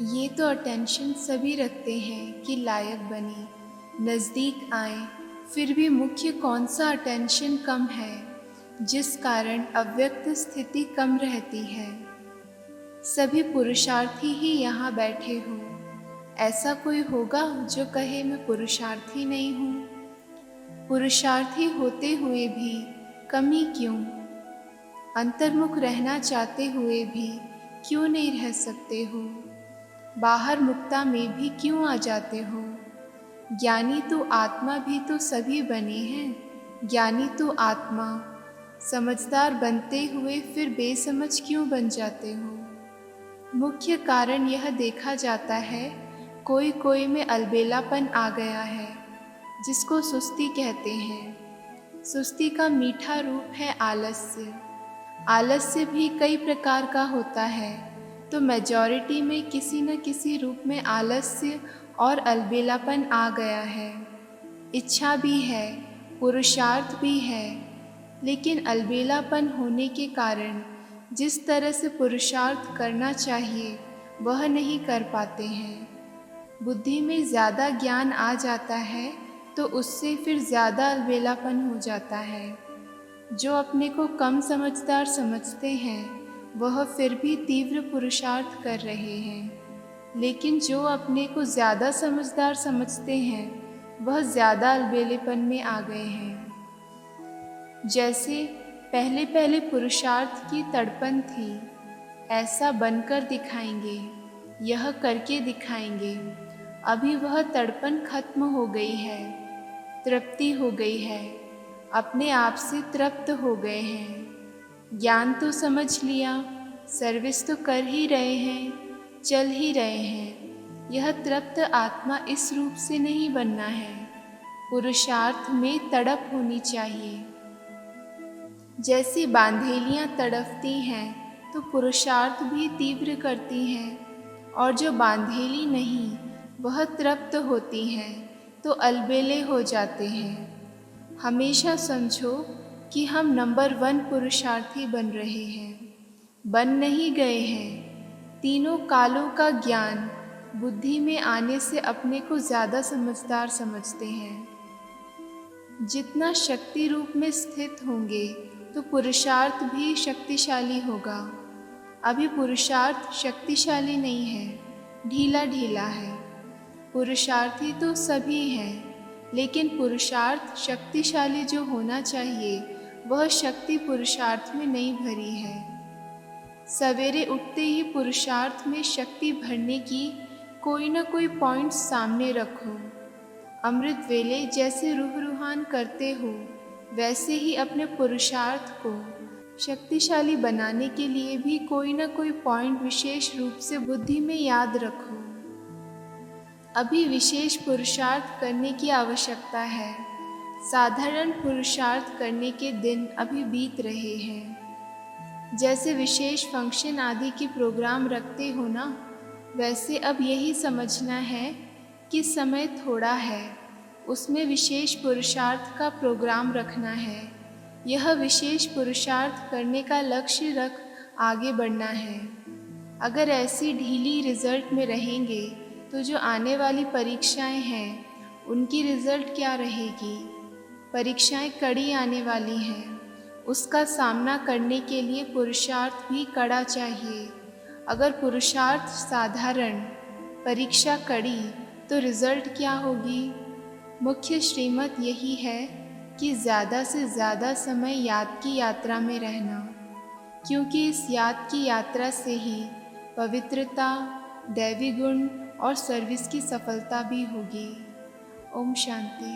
ये तो अटेंशन सभी रखते हैं कि लायक बने, नज़दीक आए, फिर भी मुख्य कौन सा अटेंशन कम है, जिस कारण अव्यक्त स्थिति कम रहती है। सभी पुरुषार्थी ही यहाँ बैठे हो, ऐसा कोई होगा जो कहे मैं पुरुषार्थी नहीं हूँ। पुरुषार्थी होते हुए भी कमी क्यों, अंतर्मुख रहना चाहते हुए भी क्यों नहीं रह सकते हो, बाहर मुक्ता में भी क्यों आ जाते हो। ज्ञानी तो आत्मा भी तो सभी बने हैं, ज्ञानी तो आत्मा, समझदार बनते हुए फिर बेसमझ क्यों बन जाते हो। मुख्य कारण यह देखा जाता है, कोई कोई में अलबेलापन आ गया है, जिसको सुस्ती कहते हैं। सुस्ती का मीठा रूप है आलस्य। आलस्य भी कई प्रकार का होता है, तो मेजॉरिटी में किसी न किसी रूप में आलस्य और अलबेलापन आ गया है। इच्छा भी है, पुरुषार्थ भी है, लेकिन अलबेलापन होने के कारण जिस तरह से पुरुषार्थ करना चाहिए वह नहीं कर पाते हैं। बुद्धि में ज़्यादा ज्ञान आ जाता है तो उससे फिर ज़्यादा अलबेलापन हो जाता है। जो अपने को कम समझदार समझते हैं वह फिर भी तीव्र पुरुषार्थ कर रहे हैं, लेकिन जो अपने को ज़्यादा समझदार समझते हैं वह ज़्यादा अलबेलेपन में आ गए हैं। जैसे पहले पहले पुरुषार्थ की तड़पन थी, ऐसा बनकर दिखाएंगे, यह करके दिखाएंगे। अभी वह तड़पन खत्म हो गई है, तृप्ति हो गई है, अपने आप से तृप्त हो गए हैं। ज्ञान तो समझ लिया, सर्विस तो कर ही रहे हैं, चल ही रहे हैं। यह तृप्त आत्मा इस रूप से नहीं बनना है, पुरुषार्थ में तड़प होनी चाहिए। जैसी बांधेलियाँ तड़पती हैं तो पुरुषार्थ भी तीव्र करती हैं, और जो बांधेली नहीं वह तृप्त होती हैं तो अलबेले हो जाते हैं। हमेशा समझो कि हम नंबर 1 पुरुषार्थी बन रहे हैं, बन नहीं गए हैं। तीनों कालों का ज्ञान बुद्धि में आने से अपने को ज़्यादा समझदार समझते हैं। जितना शक्ति रूप में स्थित होंगे तो पुरुषार्थ भी शक्तिशाली होगा। अभी पुरुषार्थ शक्तिशाली नहीं है, ढीला ढीला है। पुरुषार्थी तो सभी हैं, लेकिन पुरुषार्थ शक्तिशाली जो होना चाहिए वह शक्ति पुरुषार्थ में नहीं भरी है। सवेरे उठते ही पुरुषार्थ में शक्ति भरने की कोई न कोई पॉइंट सामने रखो। अमृत वेले जैसे रूह रूहान करते हो, वैसे ही अपने पुरुषार्थ को शक्तिशाली बनाने के लिए भी कोई न कोई पॉइंट विशेष रूप से बुद्धि में याद रखो। अभी विशेष पुरुषार्थ करने की आवश्यकता है। साधारण पुरुषार्थ करने के दिन अभी बीत रहे हैं। जैसे विशेष फंक्शन आदि की प्रोग्राम रखते हो ना, वैसे अब यही समझना है कि समय थोड़ा है, उसमें विशेष पुरुषार्थ का प्रोग्राम रखना है। यह विशेष पुरुषार्थ करने का लक्ष्य रख आगे बढ़ना है। अगर ऐसी ढीली रिजल्ट में रहेंगे तो जो आने वाली परीक्षाएं हैं उनकी रिजल्ट क्या रहेगी। परीक्षाएं कड़ी आने वाली हैं, उसका सामना करने के लिए पुरुषार्थ भी कड़ा चाहिए। अगर पुरुषार्थ साधारण, परीक्षा कड़ी, तो रिजल्ट क्या होगी। मुख्य श्रीमत यही है कि ज़्यादा से ज़्यादा समय याद की यात्रा में रहना, क्योंकि इस याद की यात्रा से ही पवित्रता, दैवी गुण और सर्विस की सफलता भी होगी। ओम शांति।